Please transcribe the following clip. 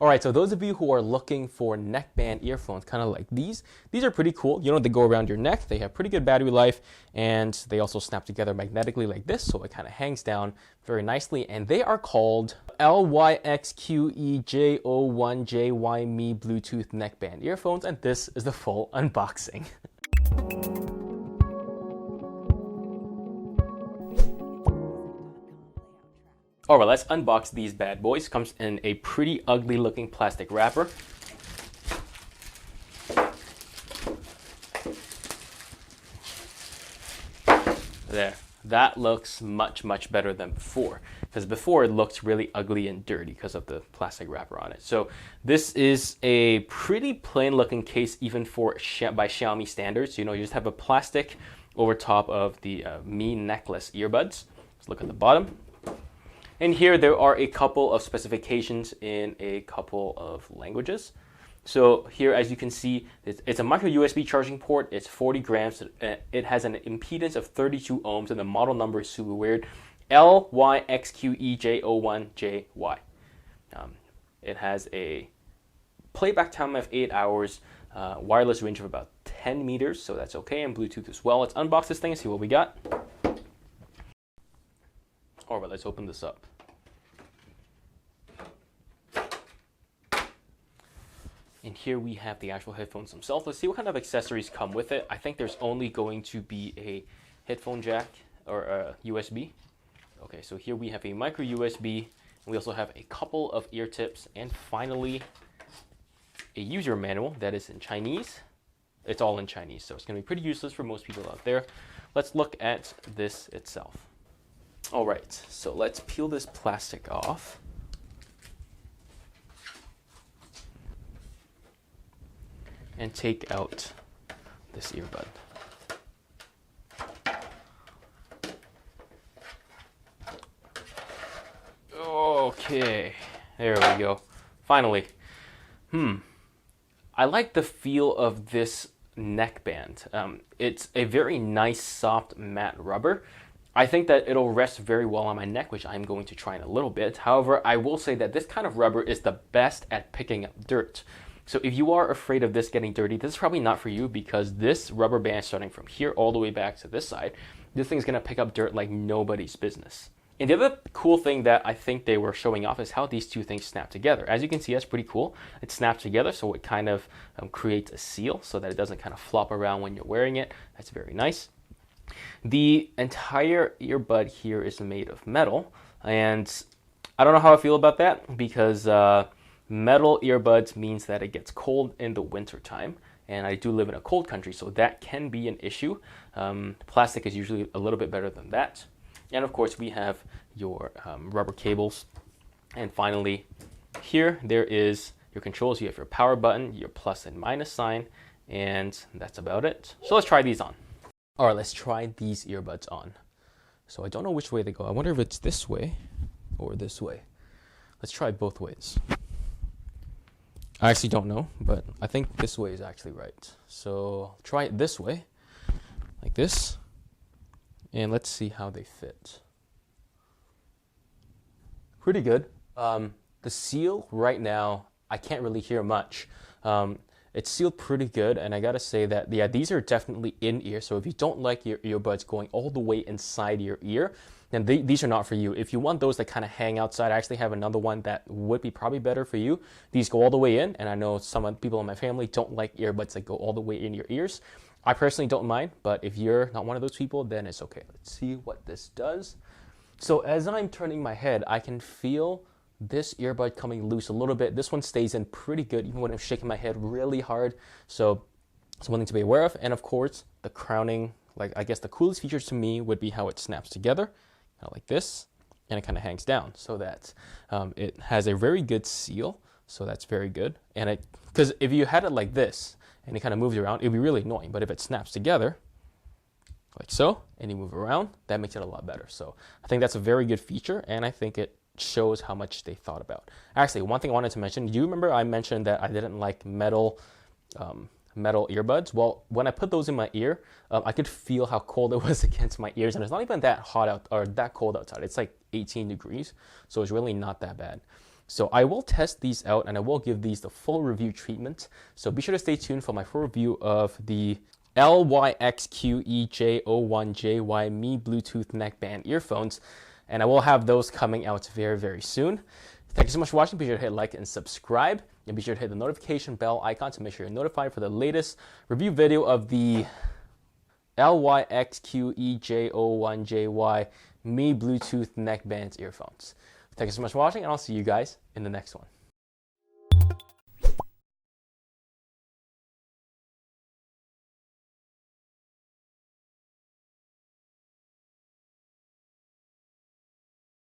All right, so those of you who are looking for neckband earphones, kind of like these are pretty cool. You know, they go around your neck, they have pretty good battery life, and they also snap together magnetically like this, so it kind of hangs down very nicely. And they are called LYXQEJ01JY Mi Bluetooth neckband earphones, and this is the full unboxing. All right, let's unbox these bad boys. Comes in a pretty ugly looking plastic wrapper. There, that looks much better than before, because before it looked really ugly and dirty because of the plastic wrapper on it. So this is a pretty plain looking case, even for by Xiaomi standards. You know, you just have a plastic over top of the Mi necklace earbuds. Let's look at the bottom. And here there are a couple of specifications in a couple of languages. So here, as you can see, it's a micro USB charging port. It's 40 grams. It has an impedance of 32 ohms, and the model number is super weird. LYXQEJ01JY. It has a playback time of 8 hours, wireless range of about 10 meters, so that's okay, and Bluetooth as well. Let's unbox this thing and see what we got. All right, let's open this up. And here we have the actual headphones themselves. Let's see what kind of accessories come with it. I think there's only going to be a headphone jack or a USB. Okay, so here we have a micro USB. And we also have a couple of ear tips. And finally, a user manual that is in Chinese. It's all in Chinese, so it's going to be pretty useless for most people out there. Let's look at this itself. All right, so let's peel this plastic off. And take out this earbud. Okay, there we go. Finally. I like the feel of this neckband. It's a very nice, soft, matte rubber. I think that it'll rest very well on my neck, which I'm going to try in a little bit. However, I will say that this kind of rubber is the best at picking up dirt. So if you are afraid of this getting dirty, this is probably not for you, because this rubber band starting from here all the way back to this side, this thing's gonna pick up dirt like nobody's business. And the other cool thing that I think they were showing off is how these two things snap together. As you can see, that's pretty cool. It snaps together, so it kind of creates a seal so that it doesn't kind of flop around when you're wearing it. That's very nice. The entire earbud here is made of metal, and I don't know how I feel about that, because metal earbuds means that it gets cold in the winter time, and I do live in a cold country, so that can be an issue. Plastic is usually a little bit better than that. And of course, we have your rubber cables. And finally, here there is your controls. You have your power button, your plus and minus sign, and that's about it. So let's try these on. All right, let's try these earbuds on. So I don't know which way they go. I wonder if it's this way or this way. Let's try both ways. I actually don't know, but I think this way is actually right. So I'll try it this way, like this, and let's see how they fit. Pretty good. The seal right now, I can't really hear much. It's sealed pretty good, and I gotta say that, yeah, these are definitely in-ear, so if you don't like your earbuds going all the way inside your ear, then these are not for you. If you want those that kind of hang outside, I actually have another one that would be probably better for you. These go all the way in, and I know some people in my family don't like earbuds that go all the way in your ears. I personally don't mind, but if you're not one of those people, then it's okay. Let's see what this does. So as I'm turning my head, I can feel this earbud coming loose a little bit. This one stays in pretty good, even when I'm shaking my head really hard. So it's one thing to be aware of. And of course, the crowning, like I guess the coolest features to me would be how it snaps together, kind of like this, and it kind of hangs down so that it has a very good seal. So that's very good. And because if you had it like this and it kind of moves around, it'd be really annoying. But if it snaps together, like so, and you move around, that makes it a lot better. So I think that's a very good feature, and I think it shows how much they thought about. Actually, one thing I wanted to mention, do you remember I mentioned that I didn't like metal earbuds? Well, when I put those in my ear, I could feel how cold it was against my ears, and it's not even that hot out or that cold outside. It's like 18 degrees, so it's really not that bad. So I will test these out and I will give these the full review treatment. So be sure to stay tuned for my full review of the LYXQEJ01JY Mi Bluetooth neckband earphones. And I will have those coming out very, very soon. Thank you so much for watching. Be sure to hit like and subscribe. And be sure to hit the notification bell icon to make sure you're notified for the latest review video of the LYXQEJ01JY Mi Bluetooth neckband earphones. Thank you so much for watching, and I'll see you guys in the next one.